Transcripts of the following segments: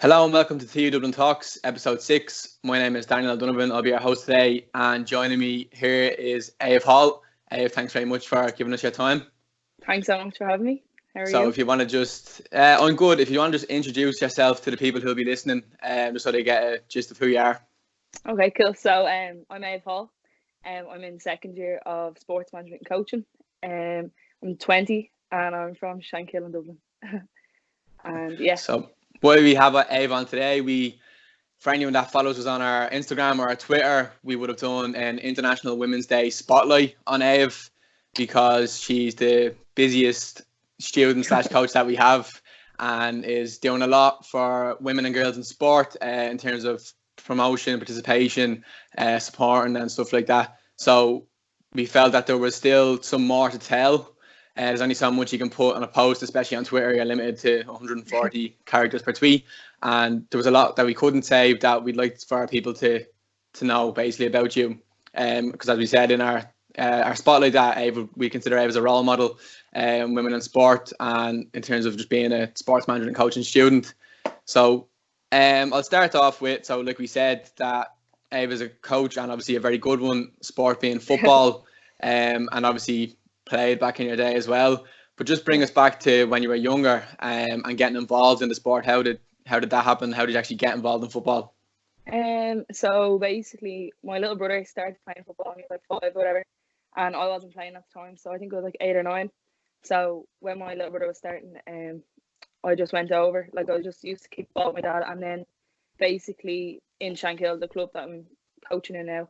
Hello and welcome to TU Dublin Talks, episode 6. My name is Daniel Donovan. I'll be your host today, and joining me here is Aoibh Hall. Aoibh, thanks very much for giving us your time. Thanks so much for having me. How are you? So if you want to just, I'm good. If you want to just introduce yourself to the people who'll be listening, just so they get a gist of who you are. Okay, cool. So I'm Aoibh Hall. I'm in second year of sports management and coaching. I'm 20 and I'm from Shankill in Dublin. And yeah. So what we have Aoibh on today, for anyone that follows us on our Instagram or our Twitter, we would have done an International Women's Day spotlight on Aoibh because she's the busiest student / coach that we have and is doing a lot for women and girls in sport in terms of promotion, participation, supporting and stuff like that. So we felt that there was still some more to tell. There's only so much you can put on a post, especially on Twitter. You're limited to 140 characters per tweet. And there was a lot that we couldn't say that we'd like for people to know basically about you. Because as we said in our spotlight, that Aoibh, we consider Aoibh as a role model women in sport and in terms of just being a sports management and coaching student. So I'll start off with, so like we said, that Aoibh is a coach and obviously a very good one, sport being football, and obviously played back in your day as well. But just bring us back to when you were younger and getting involved in the sport. How did that happen? How did you actually get involved in football? So basically my little brother started playing football when he was like 5 or whatever, and I wasn't playing at the time, so I think I was like 8 or 9. So when my little brother was starting, I just went over. Like I just used to kick ball with my dad, and then basically in Shankill, the club that I'm coaching in now,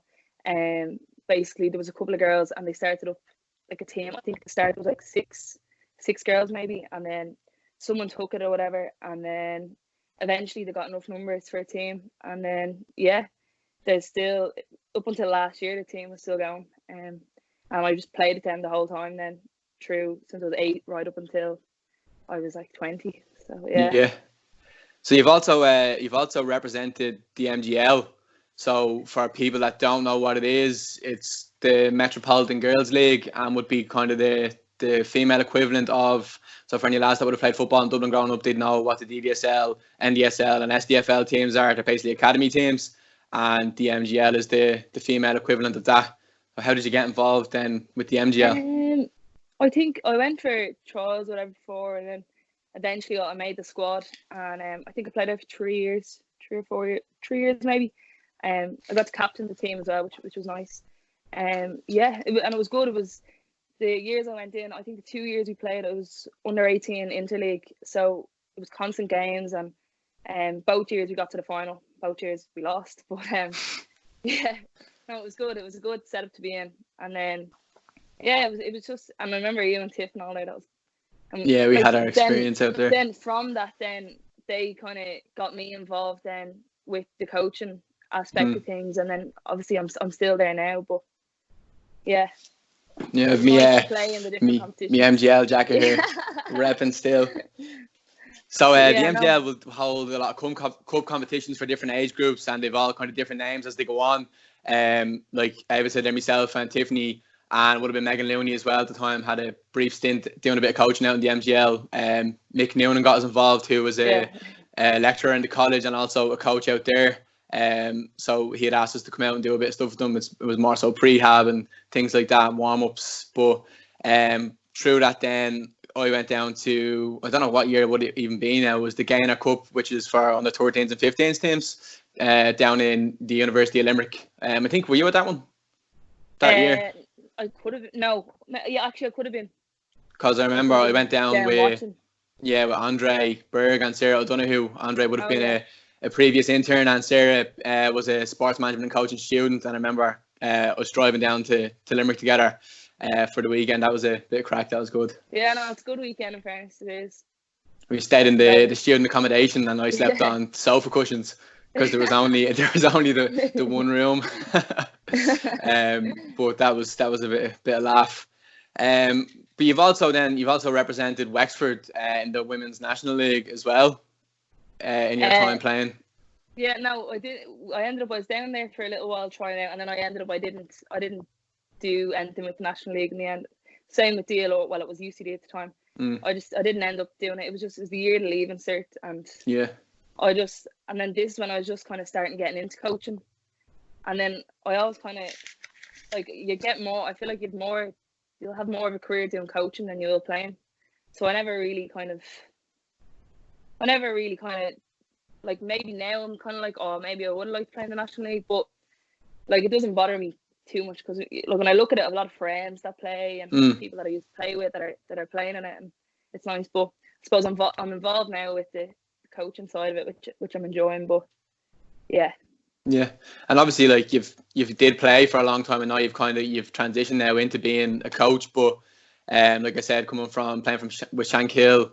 basically there was a couple of girls and they started up like a team. I think the start was like six girls maybe, and then someone took it or whatever, and then eventually they got enough numbers for a team, and then there's still, up until last year, the team was still going, and I just played with them the whole time then, through since I was 8 right up until I was like 20. So yeah. So you've also represented the MGL. So for people that don't know what it is, it's the Metropolitan Girls League and would be kind of the female equivalent of, so for any lads that would have played football in Dublin growing up, they'd know what the DDSL, NDSL and SDFL teams are. They're basically academy teams, and the MGL is the female equivalent of that. So how did you get involved then with the MGL? I think I went for trials or whatever before, and then eventually I made the squad, and I think I played there for 3 years, 3 or 4 years, 3 years maybe. I got to captain the team as well, which was nice. And it was good. It was the years I went in. I think the 2 years we played, it was under 18 interleague, so it was constant games, and both years we got to the final. Both years we lost, but it was good. It was a good setup to be in, and then it was just. And I remember you and Tiff and all that. We had our experience out there. Then from that, then they kind of got me involved then with the coaching aspect of things, and then obviously I'm still there now, but me MGL jacket here, repping still. So the MGL will hold a lot of cup competitions for different age groups, and they've all kind of different names as they go on. Like I said there, myself and Tiffany, and would have been Megan Looney as well at the time, had a brief stint doing a bit of coaching out in the MGL. Mick Noonan got us involved, who was a lecturer in the college and also a coach out there. So he had asked us to come out and do a bit of stuff with them. It was more so prehab and things like that, and warm-ups. But through that then, I went down to, I don't know what year it would even be now, it was the Gaynor Cup, which is for under 13s and 15s teams, down in the University of Limerick. I think, were you at that one? That year? I could have, no. Yeah, actually I could have been. Because I remember I went down with Andre Berg and Sarah O'Donoghue. Andre would have been a previous intern, and Sarah was a sports management and coaching student, and I remember us driving down to Limerick together for the weekend. That was a bit of crack. That was good. Yeah, no, it's a good weekend in fairness. It is. We stayed in the student accommodation, and I slept on sofa cushions because there was only the one room. But that was a bit of laugh. But you've also represented Wexford in the Women's National League as well. In your time playing? Yeah, no, I did. I was down there for a little while trying out, and then I didn't do anything with the National League in the end. Same with DLO. Well, it was UCD at the time. I didn't end up doing it. It was the year to leave insert, and and then this is when I was just kind of starting getting into coaching. And then I always kind of, like, you get more, I feel like you'll have more of a career doing coaching than you will playing. So I never really kind of, like, maybe now I'm kind of like, oh, maybe I would like playing the National League, but like, it doesn't bother me too much, because like, when I look at it, I have a lot of friends that play and people that I used to play with that are playing in it, and it's nice. But I suppose I'm involved now with the coaching side of it, which I'm enjoying. But yeah. Yeah, and obviously, like, you've did play for a long time, and now you've transitioned now into being a coach. But like I said, coming from playing with Shankill,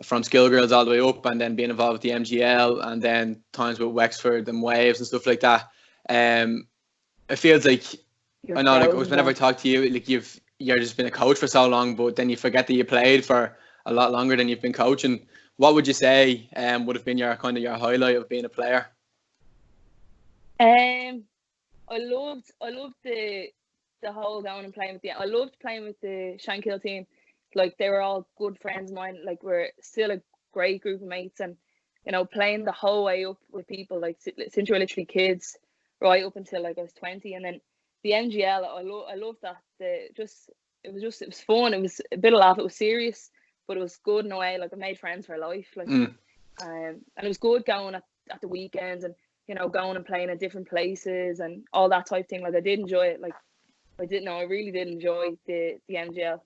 from skill girls all the way up, and then being involved with the MGL, and then times with Wexford and Waves and stuff like that. It feels like, I know, like, whenever I talk to you, like, you're just been a coach for so long, but then you forget that you played for a lot longer than you've been coaching. What would you say would have been your highlight of being a player? I loved the whole going and playing with I loved playing with the Shankill team. Like, they were all good friends of mine. Like, we're still a great group of mates, and you know, playing the whole way up with people, like, since you were literally kids right up until like I was 20. And then the MGL, I loved that. It was fun. It was a bit of laugh. It was serious, but it was good in a way. Like, I made friends for life. Like, and it was good going at the weekends, and you know, going and playing at different places and all that type of thing. Like, I did enjoy it. Like, I really did enjoy the MGL.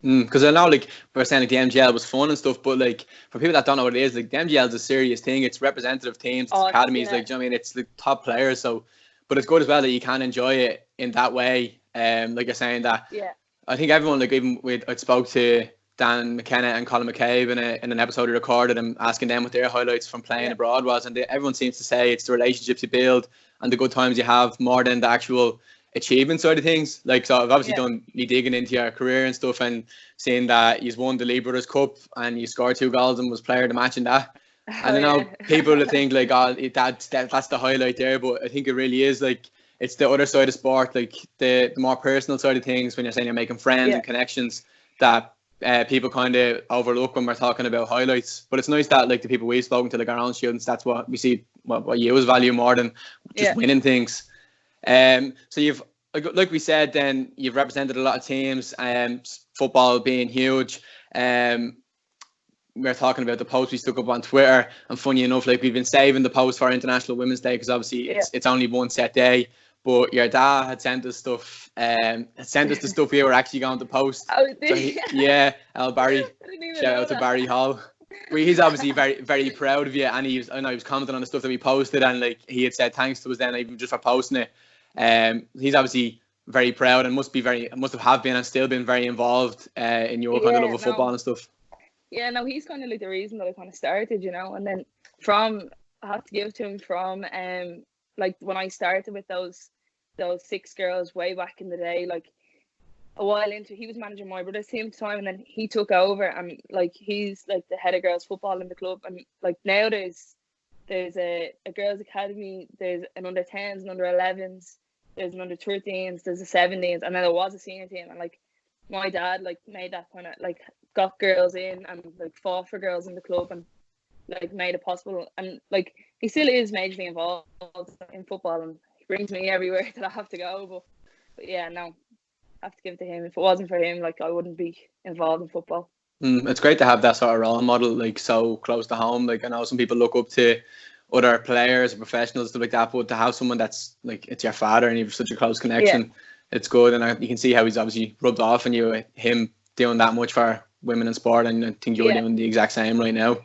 Because I know, like, we're saying, like, the MGL was fun and stuff, but like, for people that don't know what it is, like, the MGL is a serious thing. It's representative teams, it's academies, like, do you know what I mean? It's the top players. So, but it's good as well that you can enjoy it in that way. Like you're saying that. Yeah. I think everyone, like, even I spoke to Dan McKenna and Colin McCabe in an episode we recorded, and asking them what their highlights from playing abroad was, and everyone seems to say it's the relationships you build and the good times you have more than the actual achievement side of things. Like, so I've obviously done me digging into your career and stuff, and seeing that you've won the Lee Brothers Cup and you scored 2 goals and was player of the match in that. And I know people will think, like, oh, that's the highlight there, but I think it really is, like, it's the other side of sport, like the more personal side of things, when you're saying you're making friends and connections, that people kind of overlook when we're talking about highlights. But it's nice that, like, the people we've spoken to, like our own students, that's what we see, what you always value more than just winning things. So you've, like we said, then you've represented a lot of teams, football being huge. We're talking about the post we stuck up on Twitter, and funny enough, like, we've been saving the post for International Women's Day, because obviously it's only one set day. But your dad had sent us stuff, the stuff we were actually going to post. Oh, did so Al Barry, shout out to Aoibh Hall. He's obviously very, very proud of you, and I know he was commenting on the stuff that we posted, and like, he had said thanks to us then, even just for posting it. He's obviously very proud, and must have been and still been very involved in your kind of love of football and stuff. Yeah, no, he's kind of like the reason that I kind of started, you know. And then I have to give to him from like, when I started with those 6 girls way back in the day, like, a while into, he was managing my brother's team at the time, and then he took over, and like, he's like the head of girls football in the club. And like, now there's a girls academy, there's an under 10s, an under 11s, there's an under 13s, there's a 17s, and then there was a senior team. And like, my dad, like, made that kind of, like, got girls in and like fought for girls in the club, and like, made it possible. And like, he still is majorly involved in football, and he brings me everywhere that I have to go. But yeah, no, I have to give it to him. If it wasn't for him, like, I wouldn't be involved in football. It's great to have that sort of role model, like, so close to home. Like, I know some people look up to other players or professionals, stuff like that, but to have someone that's like, it's your father and you have such a close connection, it's good. And you can see how he's obviously rubbed off on you, him doing that much for women in sport, and I think you're doing the exact same right now.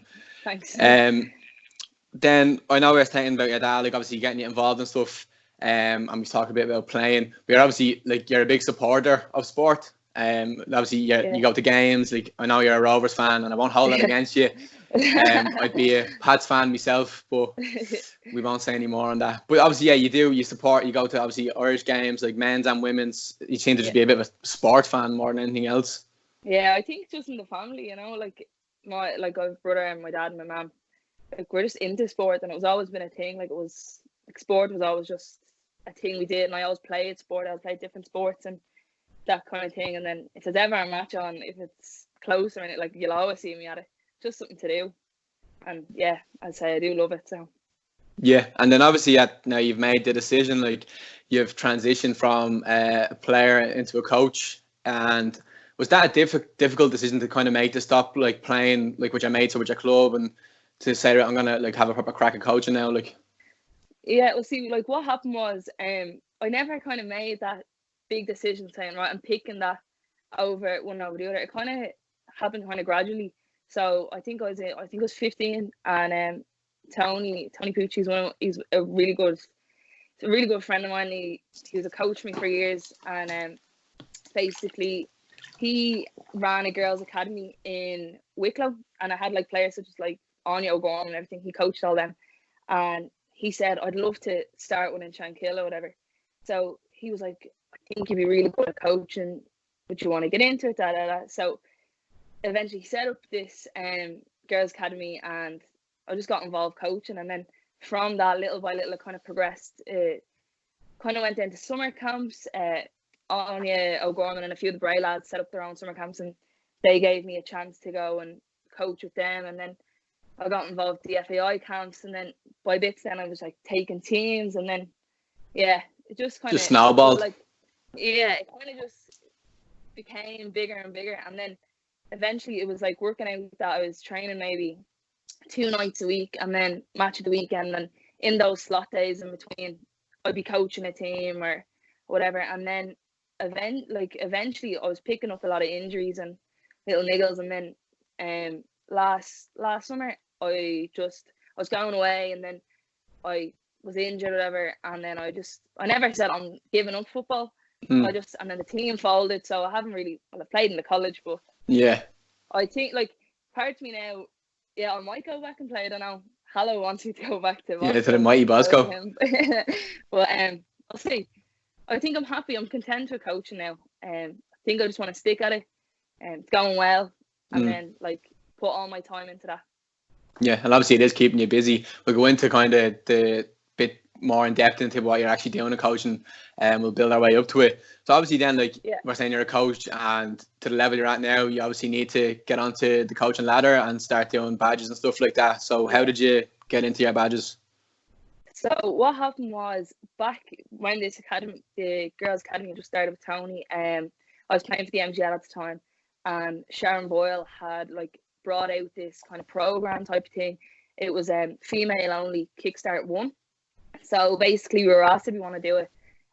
Thanks. Then I know we were saying about your dad, like, obviously getting you involved and stuff, and we talked a bit about playing. But you're obviously, like, you're a big supporter of sport. Obviously you go to games. Like, I know you're a Rovers fan, and I won't hold that against you. I'd be a Pats fan myself, but we won't say any more on that. But obviously, you support. You go to, obviously, Irish games, like men's and women's. You seem to just be a bit of a sport fan more than anything else. Yeah, I think just in the family, you know, like, I have a brother and my dad and my mum. Like, we're just into sport, and it was always been a thing. Like, sport was always just a thing we did, and I always played sport. I always played different sports and that kind of thing. And then if there's ever a match on, if it's close or anything, like, you'll always see me at it. Just something to do. And yeah, I'd say I do love it. So Yeah, and then obviously now you've made the decision, like you've transitioned from a player into a coach, and was that a difficult decision to kind of make, to stop like playing like with your mates or with your club, and to say that I'm gonna like have a proper crack at coaching now, like? yeah, well, see, like what happened was, I never kind of made that big decision saying, right, I'm picking that over one over the other. It kind of happened kind of gradually. So I think I was 15, and Tony Pucci's he's a really good friend of mine. He was a coach for me for years, and basically he ran a girls' academy in Wicklow, and I had like players such as like Anya O'Gorman and everything. He coached all them, and he said, I'd love to start one in Shankill or whatever. So he was like, I think you'd be really good at coaching. Would you want to get into it? Da, da, da. So eventually he set up this girls' academy, and I just got involved coaching. And then from that, little by little, it kind of progressed. Kind of went into summer camps. Anya O'Gorman and a few of the Bray lads set up their own summer camps, and they gave me a chance to go and coach with them. And then I got involved with the FAI camps, and then by bits then I was like taking teams, and then yeah, it just kind of snowballed. like, yeah, it kind of just became bigger and bigger. And then eventually it was like working out that I was training maybe 2 nights a week and then match of the weekend, and in those slot days in between I'd be coaching a team or whatever. And then eventually I was picking up a lot of injuries and little niggles, and then last summer I was going away, and then I was injured or whatever, and then I never said I'm giving up football. And then the team folded, so I haven't really, well, I played in the college, but Yeah, I think like part of me now, yeah, I might go back and play. I don't know. Hallow wants me to go back to yeah, to the Bosco. mighty Bosco. But I'll see. I think I'm happy. I'm content with coaching now. I think I just want to stick at it, and it's going well, and then like put all my time into that. Yeah, and obviously it is keeping you busy. We'll go into kind of the bit more in depth into what you're actually doing in coaching, and we'll build our way up to it. So obviously then, like we're saying, you're a coach, and to the level you're at now, you obviously need to get onto the coaching ladder and start doing badges and stuff like that. So how did you get into your badges? So what happened was, back when this academy, the girls' academy, just started with Tony, I was playing for the MGL at the time, and Sharon Boyle had like brought out this kind of program type of thing. It was female only Kickstart 1. So basically we were asked if we want to do it.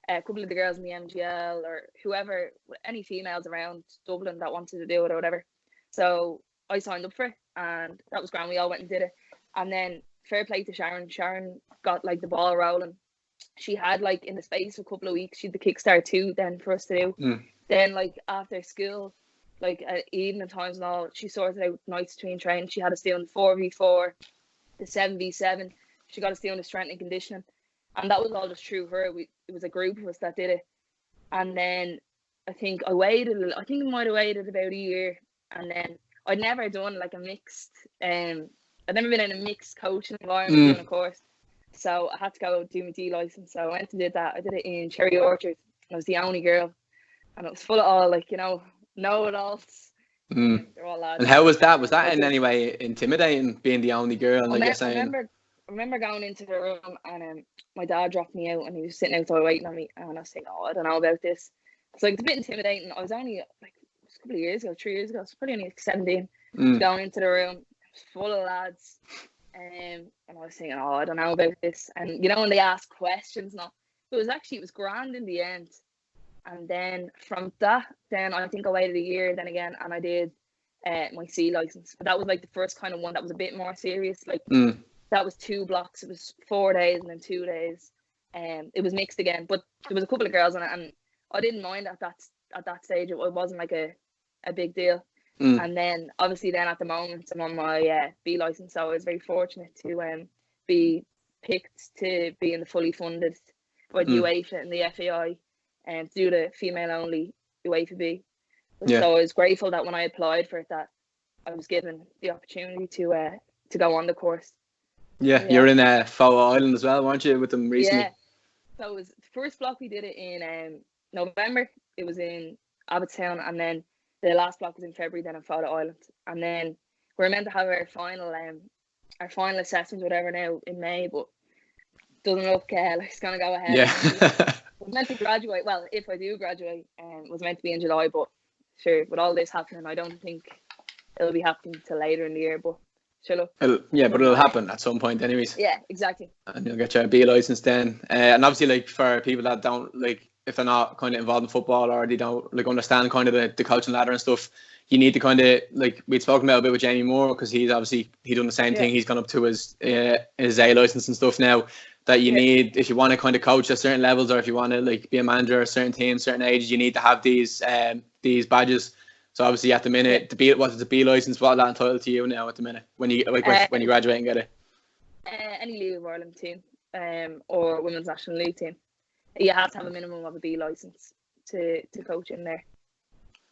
A couple of the girls in the MGL or whoever, any females around Dublin that wanted to do it or whatever. So I signed up for it, and that was grand. We all went and did it. And then fair play to Sharon. Sharon got like the ball rolling. She had like in the space of a couple of weeks, she had the Kickstart 2 then for us to do. Then like after school, like at evening times and all, she sorted out nights between training. She had us doing 4v4, the 7v7. She got us doing the strength and conditioning, and that was all just through her. It was a group of us that did it. And then I think I might have waited about a year, and then I'd never done like a mixed I'd never been in a mixed coaching environment doing a course, so I had to go do my D license. So I went and did that. I did it in Cherry Orchard, and I was the only girl, and it was full of all like know-it-alls. They're all lads. And how was that? Was that in any way intimidating, being the only girl? And like you're saying, I remember going into the room, and my dad dropped me out, and he was sitting outside waiting on me, and I was thinking, I don't know about this. It's like, it's a bit intimidating. I was only like a couple of years ago, 3 years ago. I was probably only like 17. Going into the room, it was full of lads, and I was thinking, I don't know about this. And when they ask questions, it was grand in the end. And then from that, then I think I waited a year then again, and I did my C license. But that was like the first kind of one that was a bit more serious. Like that was 2 blocks. It was 4 days and then 2 days. It was mixed again, but there was a couple of girls in it, and I didn't mind at that stage. It wasn't like a big deal. And then obviously then at the moment I'm on my B license, so I was very fortunate to be picked to be in the fully funded by the UEFA and the FAI and do the female only UEFA B. So I was grateful that when I applied for it, that I was given the opportunity to go on the course. Yeah, you're in Foa Island as well, weren't you, with them recently? Yeah. So it was the first block we did it in November. It was in Abbottstown, and then the last block was in February, then in Foa Island. And then we were meant to have our final our final assessment, whatever, now in May, but doesn't look like it's gonna go ahead. Yeah. Was meant to graduate. Well, if I do graduate, was meant to be in July, but sure, with all this happening, I don't think it'll be happening till later in the year. But sure, look. But it'll happen at some point, anyways. Yeah, exactly. And you'll get your B license then. And obviously, like for people that don't like, if they're not kind of involved in football or they don't like understand kind of the coaching ladder and stuff, you need to kind of like we'd spoken about a bit with Jamie Moore, because he's obviously done the same thing. He's gone up to his A license and stuff now. That you need, if you want to kind of coach at certain levels, or if you want to like be a manager of certain teams, certain ages, you need to have these badges. So obviously at the minute, the B license, what that entitled to you now at the minute when you when you graduate and get it? Any League of Ireland team, or Women's National League team, you have to have a minimum of a B license to coach in there.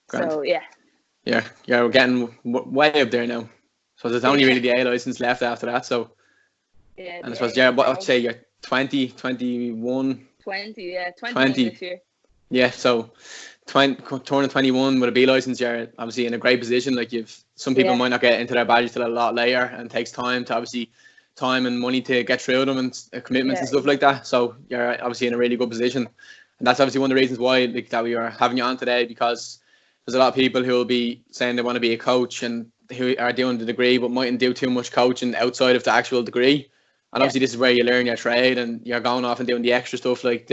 Grand. So yeah, we're getting way up there now. So there's only really the A license left after that. So yeah, and I suppose what I'd say you're 20, 21. 20 this year. Yeah, so turning 21 with a B license, you're obviously in a great position. Like some people might not get into their badges till a lot later, and it takes time and money to get through them, and commitments and stuff like that. So you're obviously in a really good position, and that's obviously one of the reasons why that we are having you on today, because there's a lot of people who will be saying they want to be a coach and who are doing the degree but mightn't do too much coaching outside of the actual degree. And obviously this is where you learn your trade, and you're going off and doing the extra stuff like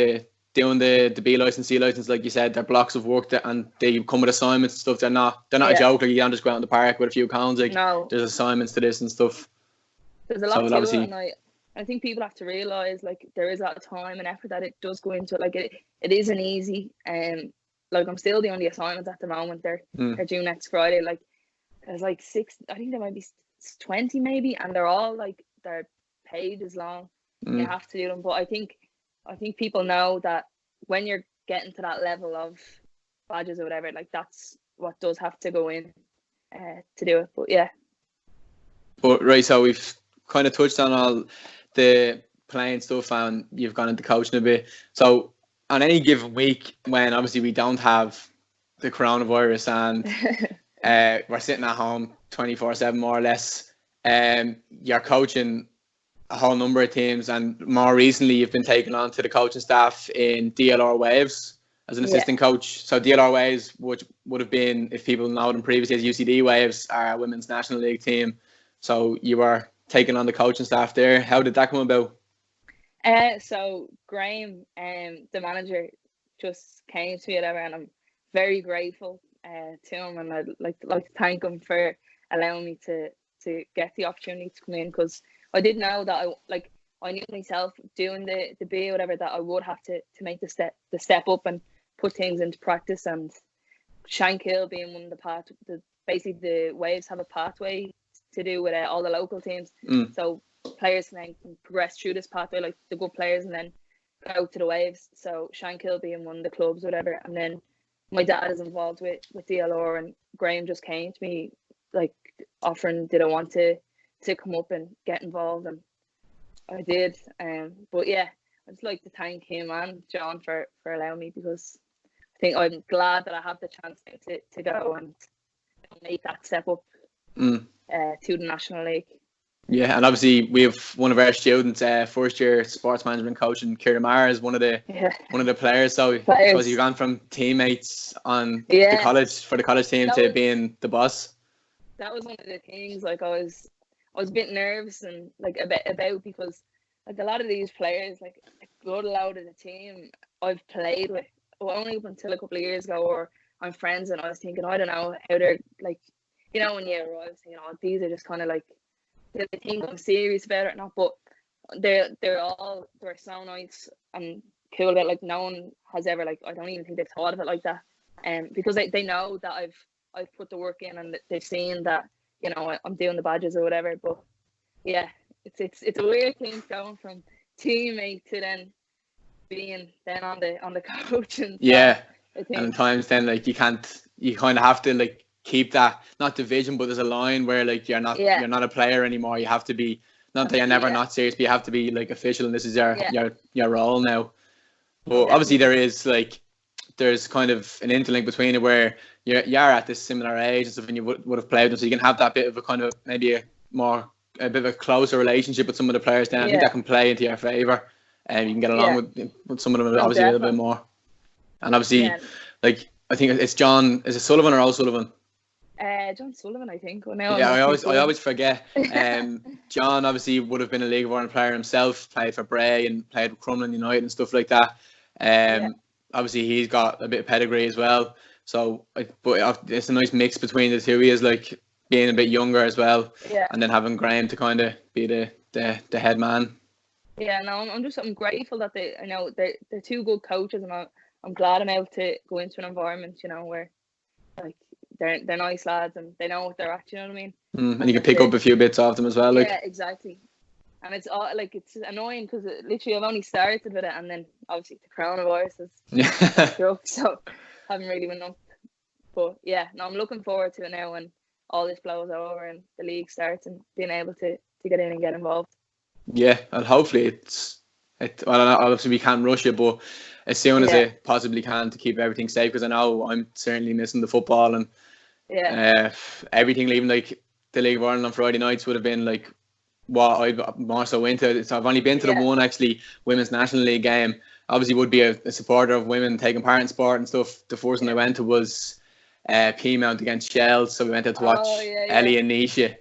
doing the B license, C license, like you said. They're blocks of work and they come with assignments and stuff. They're not a joke. Like you don't just go out in the park with a few cones. Like there's assignments to this and stuff. There's a lot to it, and I think people have to realise like there is a lot of time and effort that it does go into it. Like it isn't easy. Like I'm still doing the assignments at the moment. They're due next Friday. Like there's like 6. I think there might be 20 maybe, and they're all like they're pages long. You have to do them, but I think people know that when you're getting to that level of badges or whatever, like that's what does have to go in to do it. But yeah. But right, so we've kind of touched on all the playing stuff, and you've gone into coaching a bit. So on any given week, when obviously we don't have the coronavirus and we're sitting at home 24/7 more or less, you're coaching a whole number of teams, and more recently you've been taken on to the coaching staff in DLR Waves as an assistant coach. So DLR Waves, which would have been, if people know them previously as UCD Waves, are a women's national league team. So you were taken on the coaching staff there. How did that come about? So Graham, the manager, just came to me whatever, and I'm very grateful to him, and I'd like to thank him for allowing me to get the opportunity to come in, because I did know that I knew myself doing the B or whatever that I would have to make the step up and put things into practice. And Shankill being one of basically the Waves have a pathway to do with all the local teams, so players can progress through this pathway, like the good players, and then go to the Waves. So Shankill being one of the clubs or whatever, and then my dad is involved with DLR, and Graham just came to me like offering did I want to come up and get involved, and I did. But yeah, I'd just like to thank him and John for allowing me, because I think I'm glad that I have the chance to go and make that step up to the National League. Yeah, and obviously we have one of our students, first year sports management coach, and Kira Mara is one of the players. So you've gone from teammates on the college team to being the boss. That was one of the things. Like I was a bit nervous and like about because like a lot of these players, like a good load of the team I've played with, only up until a couple of years ago, or I'm friends, and I was thinking, I don't know how they're like, you know, when you're I was thinking, oh, these are just kind of like, they think I'm serious about it or not, but they're so nice and cool about it. Like no one has ever, like, I don't even think they've thought of it like that, because they know that I've put the work in, and they've seen that, you know, I'm doing the badges or whatever. But yeah, it's a weird thing going from teammate to then being then on the coach. And and at times then like you kind of have to like keep that, not division, but there's a line where like you're not a player anymore. You have to be, not that you're never not serious, but you have to be like official, and this is your role now. But obviously there's kind of an interlink between it where you're at this similar age and stuff, and you would have played them, so you can have that bit of a kind of maybe a more a bit of a closer relationship with some of the players, then I think Yeah. that can play into your favour, and you can get along with some of them No, obviously a little bit definitely. more. And obviously, Yeah. like I think it's John. Is it Sullivan or O'Sullivan? John Sullivan, I think. Well, now I'm Yeah, not too I sure. always forget. John obviously would have been a League of Ireland player himself, played for Bray and played with Crumlin United and stuff like that. Obviously he's got a bit of pedigree as well. So, but it's a nice mix between the two. He is like being a bit younger as well, Yeah. and then having Graham to kind of be the head man. Yeah, no, I'm grateful that they're two good coaches, and I'm glad I'm able to go into an environment, where like they're nice lads and they know what they're at. You know what I mean? And you can pick up a few bits off them as well. Yeah, exactly. And it's all like it's annoying because literally I've only started with it, and then obviously the coronavirus has struck, so I haven't really been up. But yeah, no, I'm looking forward to it now when all this blows over and the league starts and being able to get in and get involved. Yeah, and hopefully well, obviously we can't rush it, but as soon as it possibly can to keep everything safe, because I know I'm certainly missing the football and everything. Leaving like the League of Ireland on Friday nights would have been like what I'd more so into. So I've only been to the one actually Women's National League game. Obviously would be a supporter of women taking part in sport and stuff. The first one I went to was Peamount against Shells, so we went out to watch Ellie and Nisha.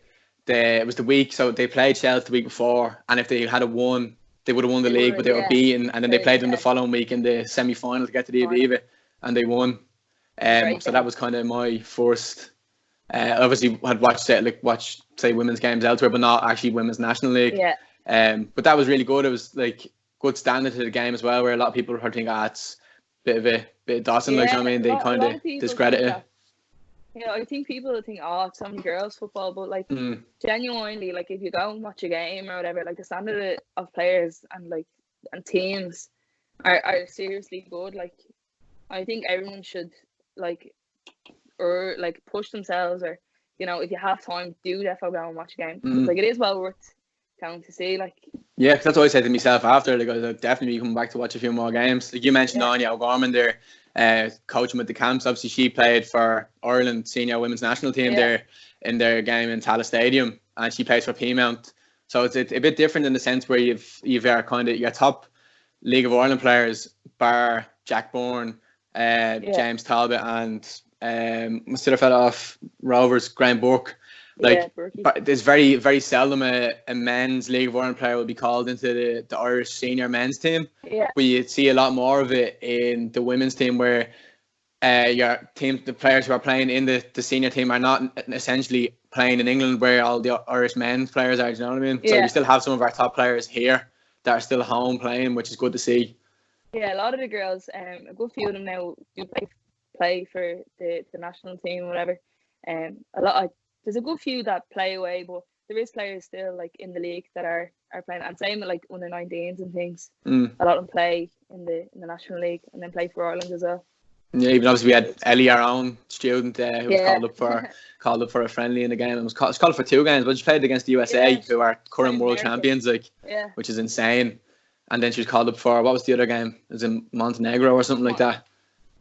It was the week, so they played Shells the week before, and if they had won, they would have won the league, but they were beaten, and then they played them the following week in the semi-final to get to the Aoibh, and they won. So that was kind of my first. Obviously, had watched say women's games elsewhere, but not actually women's national league. But that was really good. It was like good standard to the game as well, where a lot of people are thinking, it's a bit of Dawson, like, you know what I mean? They kind of discredit it. Yeah, I think people think, it's only girls football, but like genuinely, like if you go and watch a game or whatever, like the standard of players and teams are seriously good. Like I think everyone should push themselves, or if you have time, do definitely go and watch a game. Like it is well worth going to see. Like yeah, cause that's what I said to myself after. Like I'll definitely be coming back to watch a few more games. Like you mentioned, Anya O'Gorman there. Coaching with the camps. Obviously she played for Ireland senior women's national team there in their game in Tallaght Stadium, and she plays for Peamount, so it's a bit different in the sense where you've kind of your top League of Ireland players bar Jack Bourne, James Talbot, and what's the other fella off Rovers, Graham Burke. But there's very, very seldom a men's League of Ireland player will be called into the Irish senior men's team. But you see a lot more of it in the women's team, where the players who are playing in the senior team are not essentially playing in England, where all the Irish men's players are. Do you know what I mean? So we still have some of our top players here that are still home playing, which is good to see. Yeah, a lot of the girls, a good few of them now do play for the national team, or whatever. There's a good few that play away, but there is players still in the league that are playing, and same with under 19s and things. A lot of them play in the national league and then play for Ireland as well. Yeah, even obviously we had Ellie, our own student, who was called up for a friendly in the game. It was called for 2 games, but she played against the USA, who are current world champions, which is insane. And then she was called up for, what was the other game? It was in Montenegro or something like that.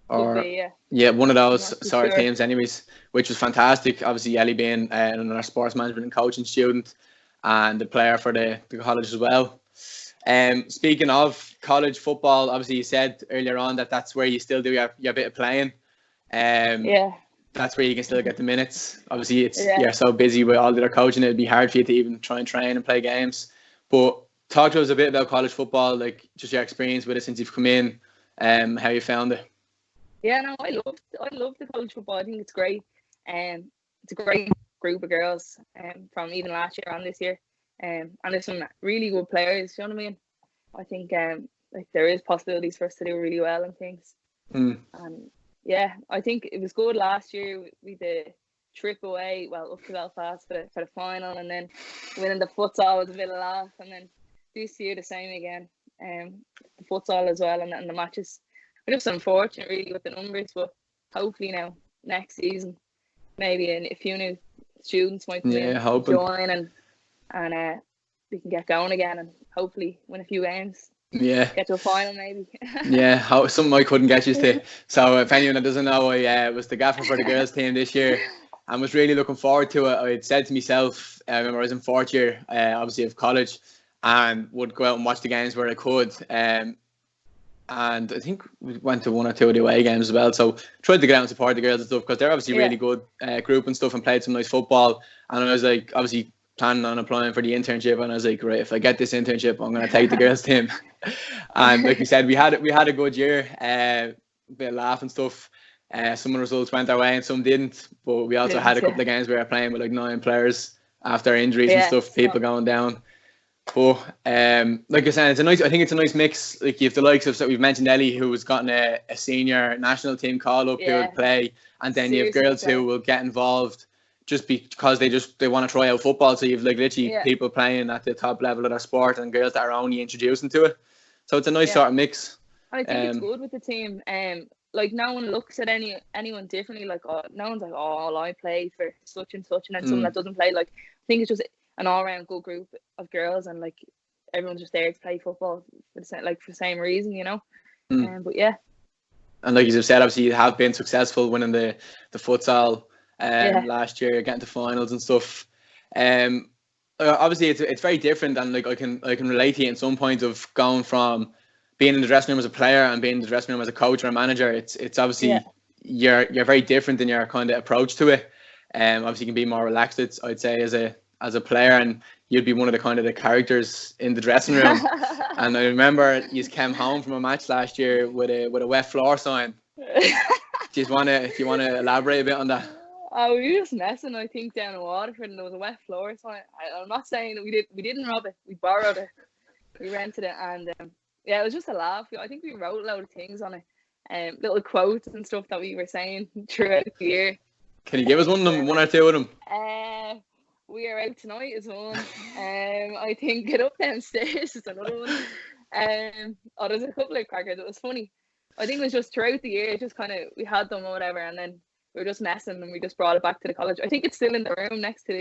Or one of those sort of teams anyways, which was fantastic. Obviously Ellie being another sports management and coaching student, and the player for the college as well. Speaking of college football, obviously you said earlier on that's where you still do your bit of playing. That's where you can still get the minutes. Obviously you're so busy with all the other coaching, it'd be hard for you to even try and train and play games. But talk to us a bit about college football, like just your experience with it since you've come in, how you found it. Yeah, no, I love the college football. I think it's great. It's a great group of girls from even last year and this year. And there's some really good players, you know what I mean? I think there is possibilities for us to do really well and things. And I think it was good last year. We did a trip away, up to Belfast for the final, and then winning the futsal was a bit of a laugh. And then this year the same again. The futsal as well, and the matches. We're just unfortunate really with the numbers, but hopefully now next season maybe a few new students might join and we can get going again and hopefully win a few games. Get to a final maybe. Something I couldn't get used to. So if anyone that doesn't know, I was the gaffer for the girls team this year. and was really looking forward to it. I had said to myself, I remember I was in fourth year, obviously of college, and would go out and watch the games where I could. And I think we went to one or two of the away games as well. So tried to get out and support the girls and stuff because they're obviously really good group and stuff, and played some nice football. And I was like, obviously planning on applying for the internship, and I was like, right, if I get this internship, I'm going to take the girls team. And like you said, we had a good year, a bit of laugh and stuff. Some of the results went our way and some didn't, but we also had a couple of games where we were playing with like 9 players after injuries and stuff, people going down. But like I said, I think it's a nice mix. Like you have the likes of, so we've mentioned Ellie, who has gotten a senior national team call up, who would play, and then you have girls who will get involved just because they want to try out football. So you've like literally people playing at the top level of their sport and girls that are only introducing to it. So it's a nice sort of mix. I think it's good with the team. Like no one looks at anyone differently. Like no one's like, oh, I play for such and such, and then someone that doesn't play. Like I think it's just an all-round good group of girls, and like everyone's just there to play football for the same reason, you know. But yeah. And like you said, obviously you have been successful winning the futsal last year, getting to finals and stuff. Obviously it's very different, and like I can relate to you in some point of going from being in the dressing room as a player and being in the dressing room as a coach or a manager. It's obviously you're very different in your kind of approach to it. Obviously you can be more relaxed, I'd say, as a player, and you'd be one of the characters in the dressing room. And I remember you came home from a match last year with a wet floor sign. Do you want to elaborate a bit on that? Oh, we were just messing, I think, down in Waterford, and there was a wet floor sign. I'm not saying we didn't rob it. We borrowed it. We rented it, and it was just a laugh. I think we wrote a load of things on it, little quotes and stuff that we were saying throughout the year. Can you give us one or two of them? We are out tonight is one. I think get up downstairs is another one. There's a couple of crackers. It was funny. I think it was just throughout the year, just kind of we had them or whatever, and then we were just messing, and we just brought it back to the college. I think it's still in the room next to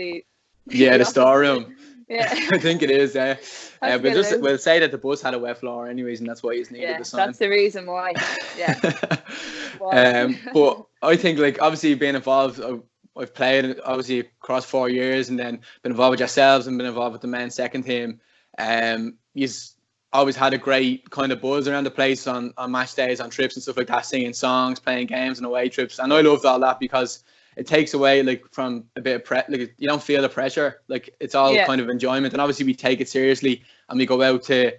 the storeroom. Yeah, I think it is. We'll say that the bus had a wet floor anyways, and that's why he's needed the sign. That's the reason why. Yeah. But I think, like, obviously being involved, I've played obviously across 4 years, and then been involved with yourselves and been involved with the men's second team. He's always had a great kind of buzz around the place on match days, on trips and stuff like that, singing songs, playing games and away trips. And I loved all that because it takes away like from a bit of like you don't feel the pressure. Like it's all kind of enjoyment, and obviously we take it seriously and we go out to,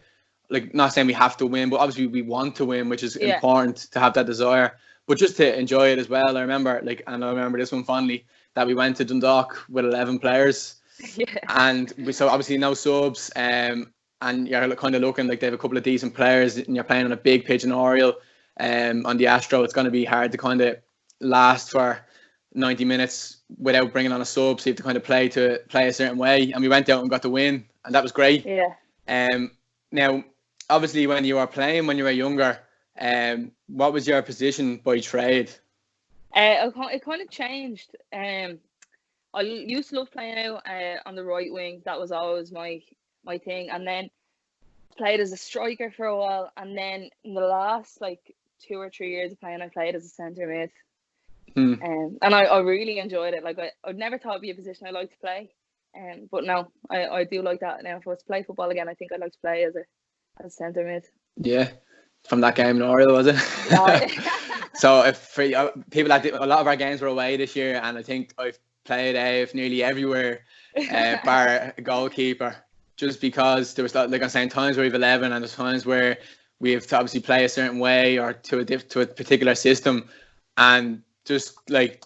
like, not saying we have to win, but obviously we want to win, which is important to have that desire. But just to enjoy it as well. I remember this one fondly, that we went to Dundalk with 11 players, and so obviously no subs, and you're kind of looking like they have a couple of decent players, and you're playing on a big pitch in Oriel, on the Astro. It's going to be hard to kind of last for 90 minutes without bringing on a sub, so you have to kind of play a certain way, and we went out and got the win, and that was great. Now obviously when you were playing when you were younger, what was your position by trade? It kind of changed. I used to love playing out on the right wing. That was always my thing, and then played as a striker for a while, and then in the last like 2 or 3 years of playing, I played as a centre mid. And I really enjoyed it. Like I'd never thought it'd be a position I liked to play, but no, I do like that now. If I was to play football again, I think I'd like to play as a centre mid. Yeah, from that game in Oriel, was it? So if people, a lot of our games were away this year, and I think I've played Aoibh nearly everywhere, bar a goalkeeper, just because there was, like I'm saying, times where we have 11, and there's times where we have to obviously play a certain way or to a particular system, and just like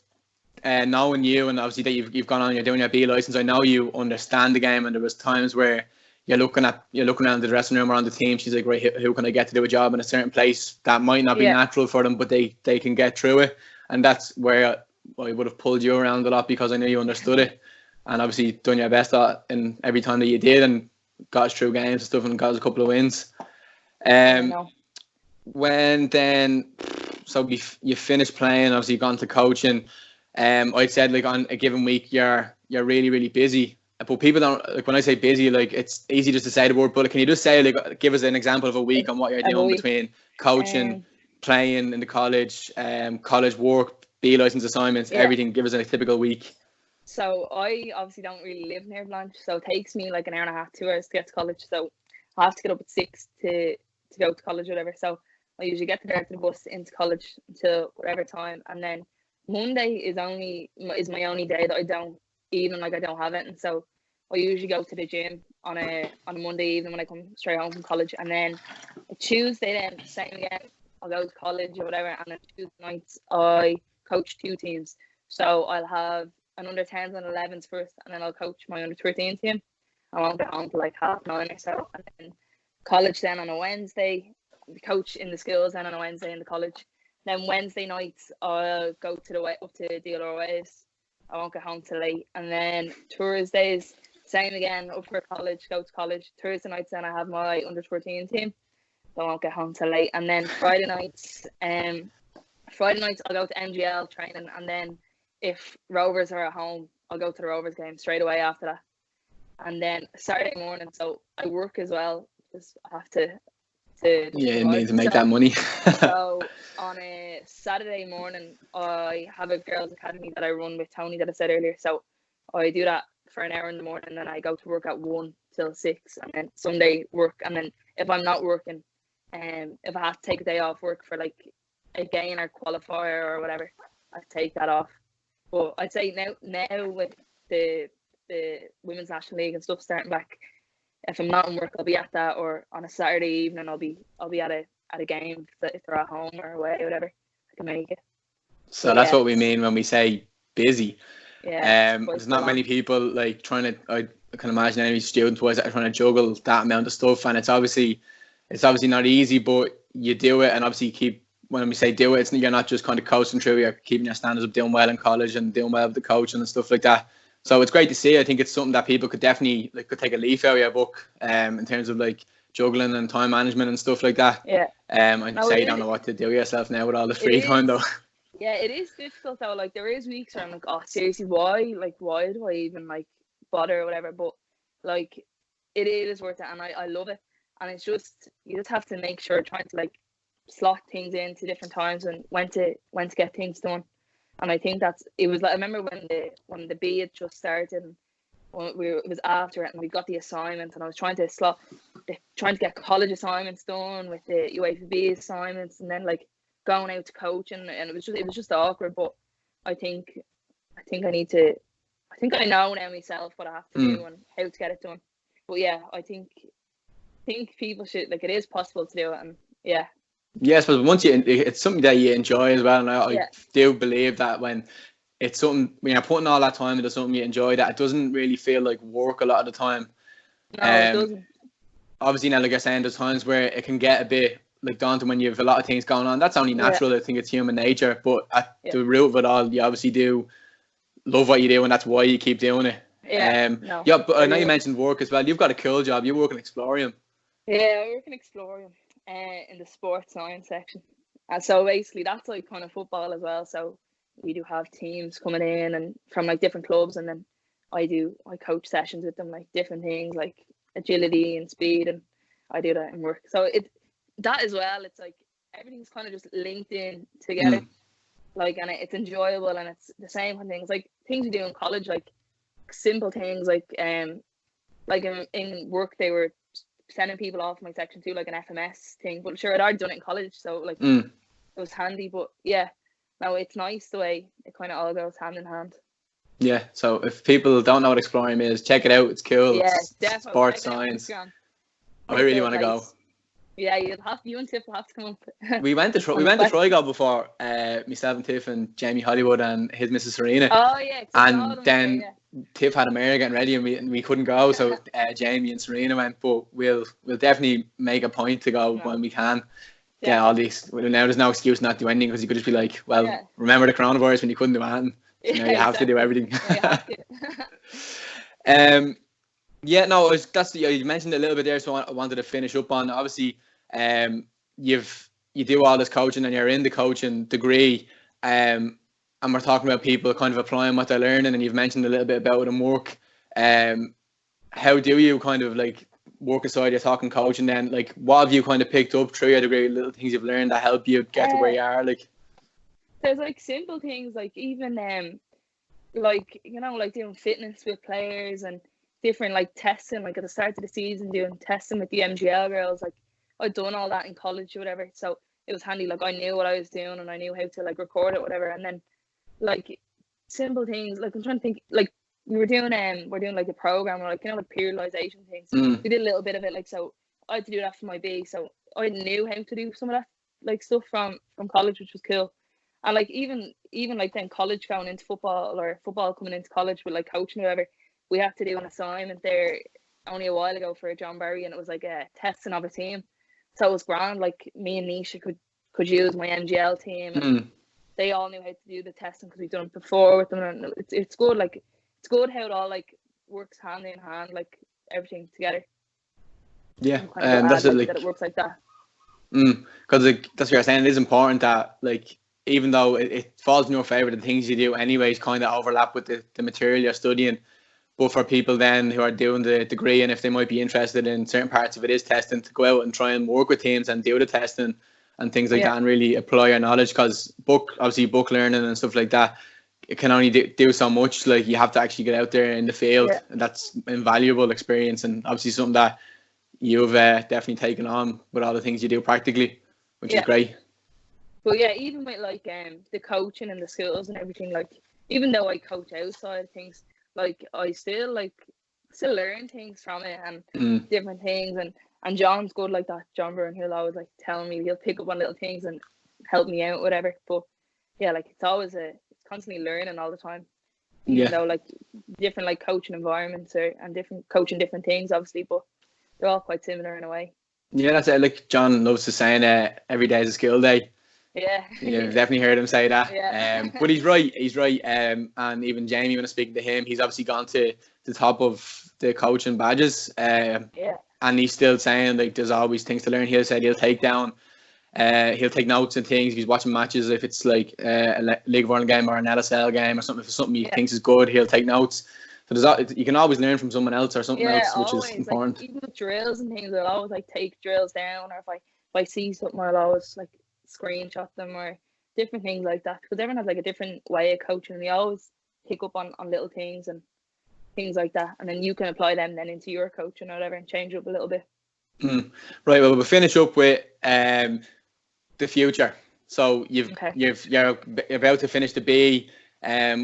knowing you, and obviously that you've gone on, you're doing your B license, I know you understand the game, and there was times where you're looking around the dressing room or on the team. She's like, right, who can I get to do a job in a certain place that might not be natural for them, but they can get through it. And that's where I would have pulled you around a lot, because I knew you understood it, and obviously done your best in every time that you did, and got us through games and stuff, and got us a couple of wins. When then, so you finished playing, obviously you've gone to coaching. I'd said, like, on a given week you're really, really busy. But people don't, like, when I say busy, like, it's easy just to say the word, but can you just say, like, give us an example of a week on what you're doing between coaching, playing in the college, college work, B license assignments, Yeah. everything. Give us a typical week. So I obviously don't really live near Blanche, so it takes me like an hour and a half, 2 hours to get to college. So I have to get up at 6 to go to college or whatever. So I usually get there to the bus into college until whatever time, and then Monday is my only day that I don't have it, and so I usually go to the gym on a Monday evening when I come straight home from college, and then Tuesday then same again. I'll go to college or whatever, and then Tuesday nights I coach 2 teams. So I'll have an under 10s and 11s first, and then I'll coach my under 13 team. I won't get home till like 9:30 or so, and then college then on a Wednesday. Coach in the schools then on a Wednesday in the college. Then Wednesday nights I'll go to up to Dealer Waves. I won't get home till late, and then Thursdays same again, up for college, go to college. Thursday nights then I have my under 14 team, so I won't get home till late, and then Friday nights I'll go to MGL training, and then if Rovers are at home, I'll go to the Rovers game straight away after that. And then Saturday morning, so I work as well, because I have to you need to make that money. So on a Saturday morning, I have a girls' academy that I run with Tony that I said earlier. So I do that for an hour in the morning, and then I go to work at 1 till 6, and then Sunday work. And then if I'm not working, if I have to take a day off work for like a game or qualifier or whatever, I take that off. But I'd say now with the Women's National League and stuff starting back, if I'm not in work, I'll be at that, or on a Saturday evening, I'll be at a game if they're at home or away or whatever. I can make it. So that's what we mean when we say busy. Yeah. There's not many people like trying to. I can imagine any student wise that are trying to juggle that amount of stuff, and it's obviously not easy, but you do it, and obviously when we say do it, you're not just kind of coasting through. You're keeping your standards up, doing well in college and doing well with the coach and stuff like that. So it's great to see. I think it's something that people could definitely could take a leaf out of your book, in terms of like juggling and time management and stuff like that. Yeah. I'd say you don't know what to do yourself now with all the free time though. Yeah, it is difficult though. Like there is weeks where I'm like, oh seriously, why do I even like bother or whatever? But like it is worth it, and I love it. And it's just you just have to make sure trying to like slot things into different times and when to get things done. And I think it was like I remember when the B had just started, and it was after it, and we got the assignments, and I was trying to get college assignments done with the UAPB assignments, and then like going out to coaching, and it was just awkward. But I think I know now myself what I have to do and how to get it done. But yeah, I think people should it is possible to do it, and yeah. Yes, but once it's something that you enjoy as well, and I do believe that when it's something when you're putting all that time into something you enjoy, that it doesn't really feel like work a lot of the time. No, it doesn't. Obviously, now like you're saying, there's times where it can get a bit like daunting when you have a lot of things going on. That's only natural. I think it's human nature. But at the root of it all, you obviously do love what you do, and that's why you keep doing it. But I know you mentioned work as well. You've got a cool job. You work in Explorium. Yeah, I work in Explorium. In the sports science section, and so basically that's like kind of football as well. So we do have teams coming in and from like different clubs, and then I coach sessions with them, like different things like agility and speed, and I do that in work. So that as well. It's like everything's kind of just linked in together, like, and it's enjoyable, and it's the same kind of things like things you do in college, like simple things like in work they were sending people off my section to like an FMS thing, but sure I'd already done it in college, so like it was handy. But yeah, no, it's nice the way it kind of all goes hand in hand. Yeah, so if people don't know what Explorium is, check it out. It's cool. Yeah, it's definitely. Sports science. I really want to go. Yeah, you and Tiff will have to come up. We went to Trigo before, myself and Tiff and Jamie Hollywood and his Mrs. Serena. Oh yeah, and then Tiff had a mare getting ready, and we couldn't go, so Jamie and Serena went. But we'll definitely make a point to go when we can. Yeah, all these. Well, now there's no excuse not to do anything, because you could just be like, well, remember the coronavirus when you couldn't do anything. So now you have to do everything. You mentioned it a little bit there, so I wanted to finish up on. Obviously, you do all this coaching and you're in the coaching degree, and we're talking about people kind of applying what they're learning, and you've mentioned a little bit about it in work. How do you kind of like work aside your talking coaching? Then like what have you kind of picked up through your degree, little things you've learned that help you get to where you are? Like there's like simple things, like even like, you know, like doing fitness with players and different like testing, like at the start of the season doing testing with the MGL girls. Like I'd done all that in college or whatever, so it was handy. Like I knew what I was doing and I knew how to like record it, whatever. And then like simple things, like I'm trying to think, like we're doing like a program, or like, you know, like periodization things. We did a little bit of it, like, so I had to do that for my B, so I knew how to do some of that like stuff from college, which was cool. And like even like then college going into football, or football coming into college with like coaching or whatever, we had to do an assignment there only a while ago for John Barry, and it was like a testing of a team. So it was grand. Like me and Nisha could use my MGL team, and they all knew how to do the testing because we've done it before with them. And it's good. Like it's good how it all like works hand in hand, like everything together. Yeah, and that's like, that it works like that. Because that's what you're saying. It is important that, like, even though it falls in your favour, the things you do anyways kind of overlap with the material you're studying. But for people then who are doing the degree, and if they might be interested in certain parts of it is testing, to go out and try and work with teams and do the testing and things like that, and really apply your knowledge. Because book learning and stuff like that, it can only do so much. Like, you have to actually get out there in the field, and that's invaluable experience, and obviously something that you've definitely taken on with all the things you do practically, which is great. But yeah, even with like the coaching and the skills and everything, like even though I coach outside of things, like I still learn things from it and different things, and John's good like that. John Byrne, he'll always like tell me, he'll pick up on little things and help me out, whatever. But yeah, like it's constantly learning all the time. Even though like different like coaching environments and different coaching different things, obviously, but they're all quite similar in a way. Yeah, that's it. Like John loves to saying every day is a skill day. Yeah. You've definitely heard him say that. Yeah. But he's right. And even Jamie, when I speak to him, he's obviously gone to the top of the coaching badges. And he's still saying, like, there's always things to learn. He'll take notes and things. If he's watching matches, if it's like a League of Ireland game or an LSL game or something, if it's something he thinks is good, he'll take notes. So you can always learn from someone else or something else, which is important. Like, even with drills and things, I'll always like take drills down, or if I see something, I'll always like screenshot them or different things like that, because everyone has like a different way of coaching, and you always pick up on little things and things like that, and then you can apply them then into your coaching or whatever and change it up a little bit. Right, well, we'll finish up with the future. So you're about to finish the B.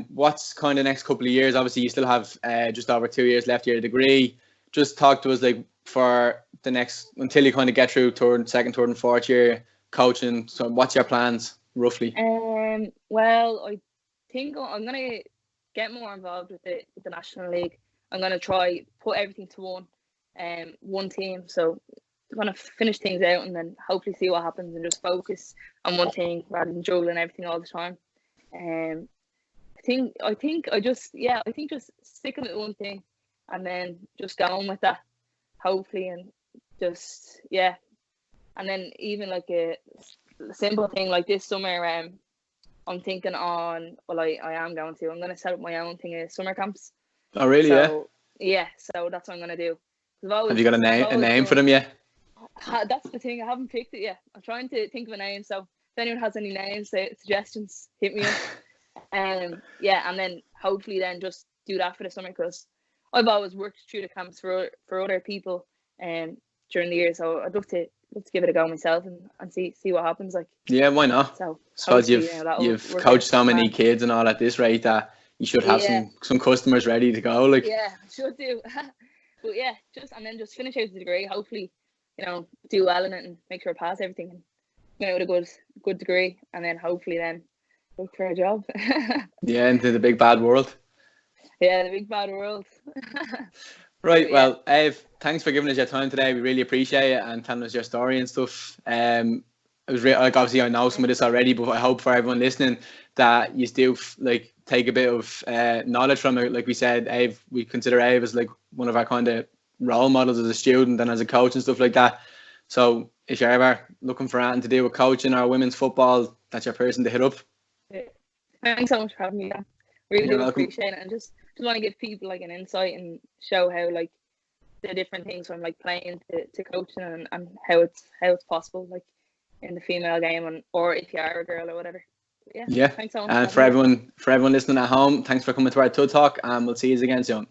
What's kind of next couple of years? Obviously you still have just over 2 years left of your degree. Just talk to us, like, for the next, until you kind of get through second, third and fourth year coaching. So what's your plans roughly? Well, I think I'm gonna get more involved with the National League. I'm gonna try put everything to one team. So I'm gonna finish things out and then hopefully see what happens and just focus on one thing rather than juggling everything all the time. I think just sticking with one thing and then just going with that, hopefully, and just and then even like a simple thing like this summer, I'm thinking I'm going to set up my own thing of summer camps. Oh really? So, so that's what I'm gonna do. Have you got a name for them yet? That's the thing, I haven't picked it yet. I'm trying to think of a name, so if anyone has any names, suggestions, hit me up. And then hopefully then just do that for the summer, because I've always worked through the camps for other people during the year, so I'd love to give it a go myself and see what happens. Like, yeah, why not? So suppose you've coached so many kids and all at this rate that you should have some customers ready to go. Like, I should do. But just finish out the degree, hopefully, do well in it and make sure I pass everything and get out with a good degree, and then hopefully then look for a job. Into the big bad world. Yeah, the big bad world. Right, well, Aoibh, thanks for giving us your time today. We really appreciate it and telling us your story and stuff. It was like, obviously I know some of this already, but I hope for everyone listening that you still like take a bit of knowledge from it. Like we said, Aoibh, we consider Aoibh as like one of our kind of role models as a student and as a coach and stuff like that. So if you're ever looking for anything to do with coaching or women's football, that's your person to hit up. Thanks so much for having me. Really do appreciate it, and just want to give people like an insight and show how like the different things from like playing to coaching and how it's possible, like in the female game, or if you are a girl or whatever. Yeah. Yeah. Thanks so much. And for everyone listening at home, thanks for coming to our TUD Talk, and we'll see you again soon.